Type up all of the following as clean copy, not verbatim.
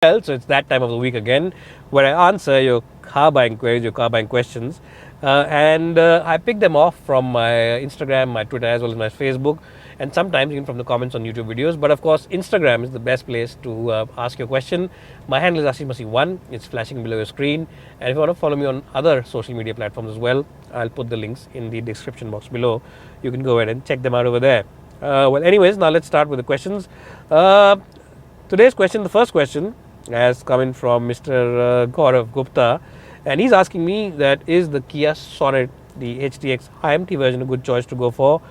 Well, so it's that time of the week again where I answer your car buying queries, your car buying questions, and I pick them off from my Instagram, my Twitter, as well as my Facebook, and sometimes even from the comments on YouTube videos. But of course, Instagram is the best place to ask your question. My handle is AsimMasi1. It's flashing below your screen, and if you want to follow me on other social media platforms as well, I'll put the links in the description box below. You can go ahead and check them out over there. Anyways, now let's start with the questions. Today's question, the first question, has come in from Mr. Gaurav Gupta, and he's asking me that is the Kia Sonet, the HTX IMT version, a good choice to go for.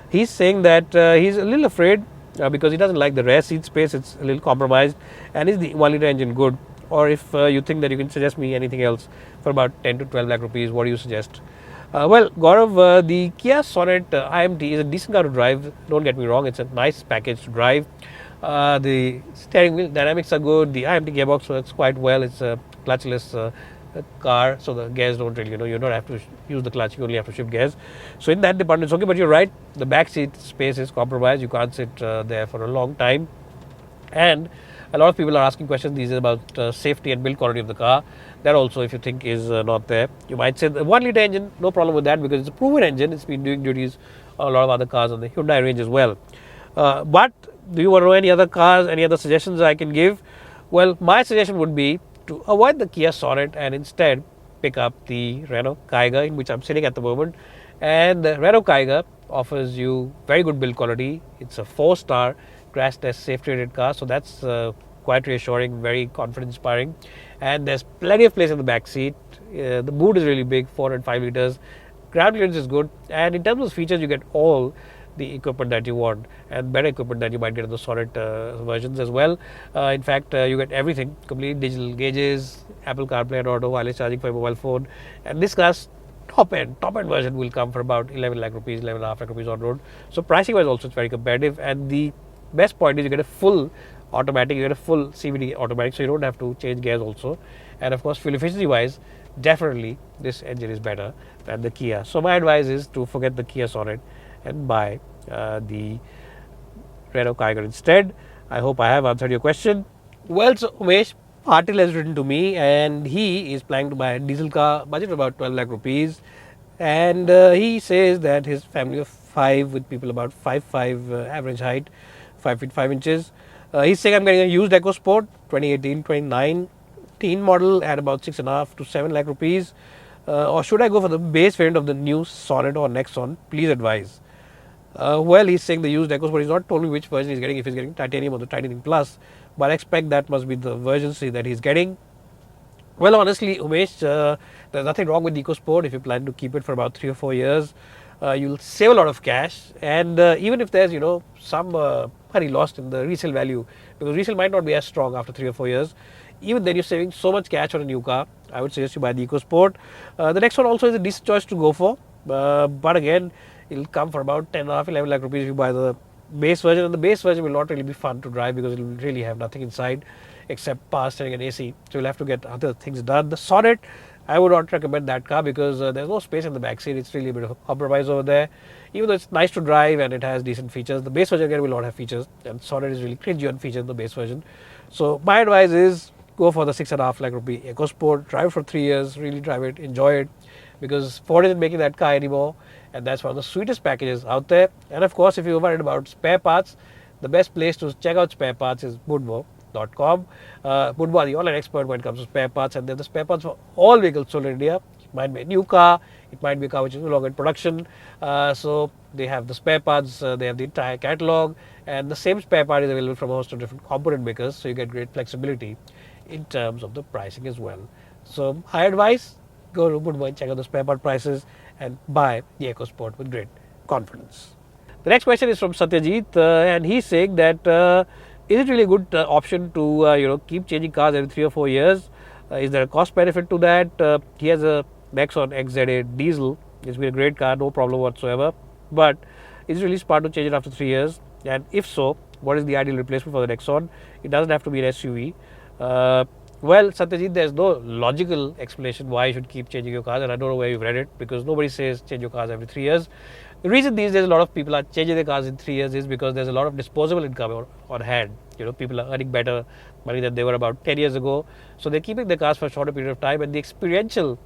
He's saying that he's a little afraid because he doesn't like the rear seat space, it's a little compromised, and is the 1 litre engine good? Or if you think that you can suggest me anything else for about 10 to 12 lakh rupees, what do you suggest? Well, Gaurav, the Kia Sonet IMT is a decent car to drive, don't get me wrong, it's a nice package to drive. The steering wheel dynamics are good. The IMT gearbox works quite well. It's a clutchless car, so the gears don't really, you don't have to use the clutch. You only have to shift gears. So in that department, it's okay. But you're right. The back seat space is compromised. You can't sit there for a long time. And a lot of people are asking questions these days about safety and build quality of the car. That also, if you think, is not there. You might say the 1 litre engine, no problem with that because it's a proven engine. It's been doing duties on a lot of other cars on the Hyundai range as well. But do you want to know any other cars, any other suggestions I can give? Well, my suggestion would be to avoid the Kia Sonet and instead pick up the Renault Kiger, in which I'm sitting at the moment. And the Renault Kiger offers you very good build quality. It's a 4-star crash test safety rated car, so that's quite reassuring, very confidence inspiring. And there's plenty of place in the back seat. The boot is really big, 405 liters. Ground clearance is good, and in terms of features, you get all the equipment that you want and better equipment that you might get in the Sonet versions as well. In fact, you get everything, complete digital gauges, Apple CarPlay and Auto, wireless charging for your mobile phone, and this car's top end version will come for about 11 lakh rupees, 11.5 lakh rupees on road. So pricing wise also it's very competitive, and the best point is you get a full automatic, you get a full CVT automatic, so you don't have to change gears also. And of course, fuel efficiency wise, definitely this engine is better than the Kia. So my advice is to forget the Kia Sonet and buy the Renault Kiger instead. I hope I have answered your question. Well, so Umesh Patil has written to me, and he is planning to buy a diesel car, budget of about 12 lakh rupees, and he says that his family of 5 with people about 5'5" average height, 5 feet 5 inches. He's saying I'm getting a used EcoSport 2018-2019 model at about 6.5 to 7 lakh rupees. Or should I go for the base variant of the new Sonet or Nexon? Please advise. Well, he's saying the used EcoSport. He's not told me which version he's getting, if he's getting Titanium or the Titanium Plus, but I expect that must be the version C that he's getting. Well, honestly, Umesh, there's nothing wrong with the EcoSport if you plan to keep it for about 3 or 4 years. You'll save a lot of cash, and even if there's some money lost in the resale value, because resale might not be as strong after 3 or 4 years, even then you're saving so much cash on a new car. I would suggest you buy the EcoSport. The next one also is a decent choice to go for, but again, it'll come for about 10.5, 11 lakh rupees if you buy the base version, and the base version will not really be fun to drive because it will really have nothing inside except power steering and AC, so you'll have to get other things done. The Sonet, I would not recommend that car because there's no space in the back seat. It's really a bit of a compromise over there. Even though it's nice to drive and it has decent features, the base version again will not have features, and Sonet is really cringy on features in the base version. So my advice is go for the 6.5 lakh rupee EcoSport, drive it for 3 years, really drive it, enjoy it, because Ford isn't making that car anymore, and that's one of the sweetest packages out there. And of course, if you're worried about spare parts, the best place to check out spare parts is Budvo.com. Budvo are the online expert when it comes to spare parts, and they're the spare parts for all vehicles sold in India. It might be a new car, it might be a car which is no longer in production. So they have the spare parts, they have the entire catalog, and the same spare part is available from a host of different component makers, so you get great flexibility in terms of the pricing as well. So my advice, go to Budvo and check out the spare part prices and buy the EcoSport with great confidence. The next question is from Satyajit, and he's saying that is it really a good option to keep changing cars every 3 or 4 years? Is there a cost benefit to that? He has a Nexon XZ8 diesel. It's been a great car, no problem whatsoever. But is it really smart to change it after 3 years? And if so, what is the ideal replacement for the Nexon? It doesn't have to be an SUV. Well, Satyajit, there's no logical explanation why you should keep changing your cars, and I don't know where you've read it, because nobody says change your cars every 3 years. The reason these days a lot of people are changing their cars in 3 years is because there's a lot of disposable income on hand. People are earning better money than they were about 10 years ago. So they're keeping their cars for a shorter period of time, and the experiential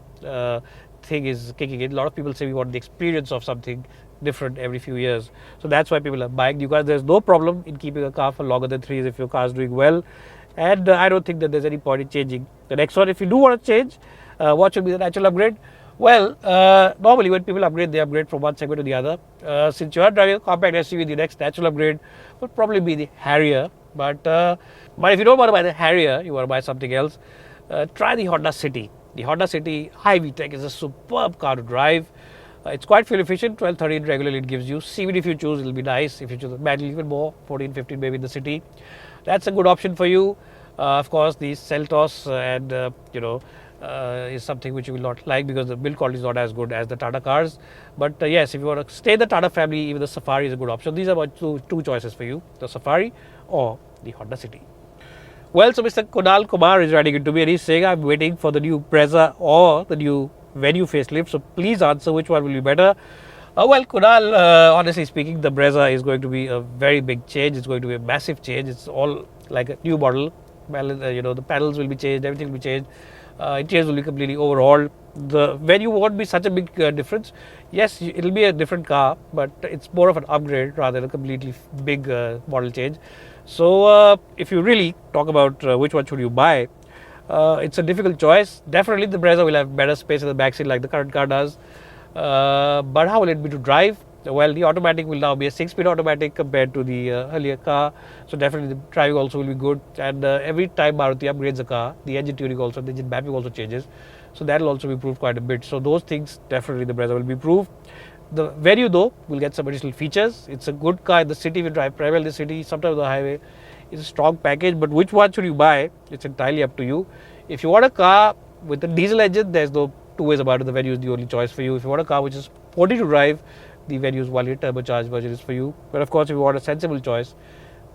thing is kicking in. A lot of people say we want the experience of something different every few years. So that's why people are buying new cars. There's no problem in keeping a car for longer than 3 years if your car is doing well. And I don't think that there's any point in changing the next one. If you do want to change, what should be the natural upgrade? Well, normally when people upgrade, they upgrade from one segment to the other. Since you are driving a compact SUV, the next natural upgrade would probably be the Harrier. But if you don't want to buy the Harrier, you want to buy something else, try the Honda City. The Honda City High VTEC is a superb car to drive. It's quite fuel efficient, 12, 13 regularly it gives you. CVT if you choose, it'll be nice. If you choose manual, even more, 14, 15 maybe in the city. That's a good option for you. Of course, the Seltos is something which you will not like because the build quality is not as good as the Tata cars. But yes, if you want to stay in the Tata family, even the Safari is a good option. These are my two choices for you, the Safari or the Honda City. Well, so Mr. Kunal Kumar is writing it to me and he's saying I'm waiting for the new Brezza or the new Venue facelift. So please answer which one will be better. Well, Kunal, honestly speaking, the Brezza is going to be a very big change. It's going to be a massive change. It's all like a new model. The panels will be changed, everything will be changed. Interiors will be completely overhauled. The Venue won't be such a big difference. Yes, it'll be a different car, but it's more of an upgrade rather than a completely big model change. So if you really talk about which one should you buy, it's a difficult choice. Definitely the Brezza will have better space in the backseat like the current car does. But how will it be to drive? Well, the automatic will now be a 6-speed automatic compared to the earlier car. So definitely the driving also will be good. And every time Maruti upgrades a car, the engine tuning also, the engine mapping also changes. So that will also be improved quite a bit. So those things definitely the Brezza will be improved. The Venue though will get some additional features. It's a good car in the city. We drive primarily in the city, sometimes on the highway. It's a strong package, but which one should you buy? It's entirely up to you. If you want a car with a diesel engine, there's no two ways about it. The Venue is the only choice for you. If you want a car which is sporty to drive, the Venue's 1-liter turbocharged version is for you. But of course, if you want a sensible choice,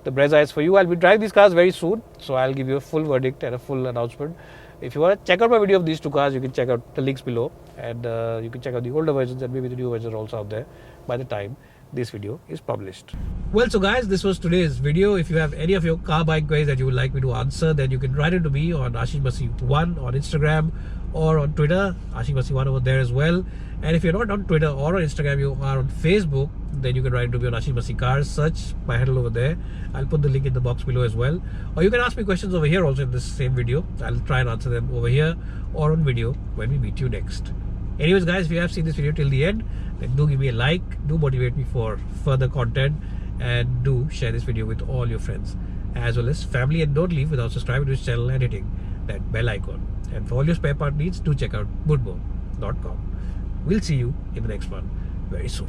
the Brezza is for you. I'll be driving these cars very soon, so I'll give you a full verdict and a full announcement. If you want to check out my video of these two cars, you can check out the links below, and you can check out the older versions and maybe the new versions are also out there by the time this video is published. Well, so guys, this was today's video. If you have any of your car buying queries that you would like me to answer, then you can write it to me on AshishMasi1 on Instagram or on Twitter, AshishMasi1 over there as well. And if you're not on Twitter or on Instagram, you are on Facebook, then you can write to me on AshishMasi Cars. Search my handle over there. I'll put the link in the box below as well. Or you can ask me questions over here also in this same video. I'll try and answer them over here or on video when we meet you next. Anyways guys, if you have seen this video till the end, then do give me a like, do motivate me for further content, and do share this video with all your friends as well as family, and don't leave without subscribing to this channel and hitting that bell icon. And for all your spare part needs, do check out budbo.com. We'll see you in the next one very soon.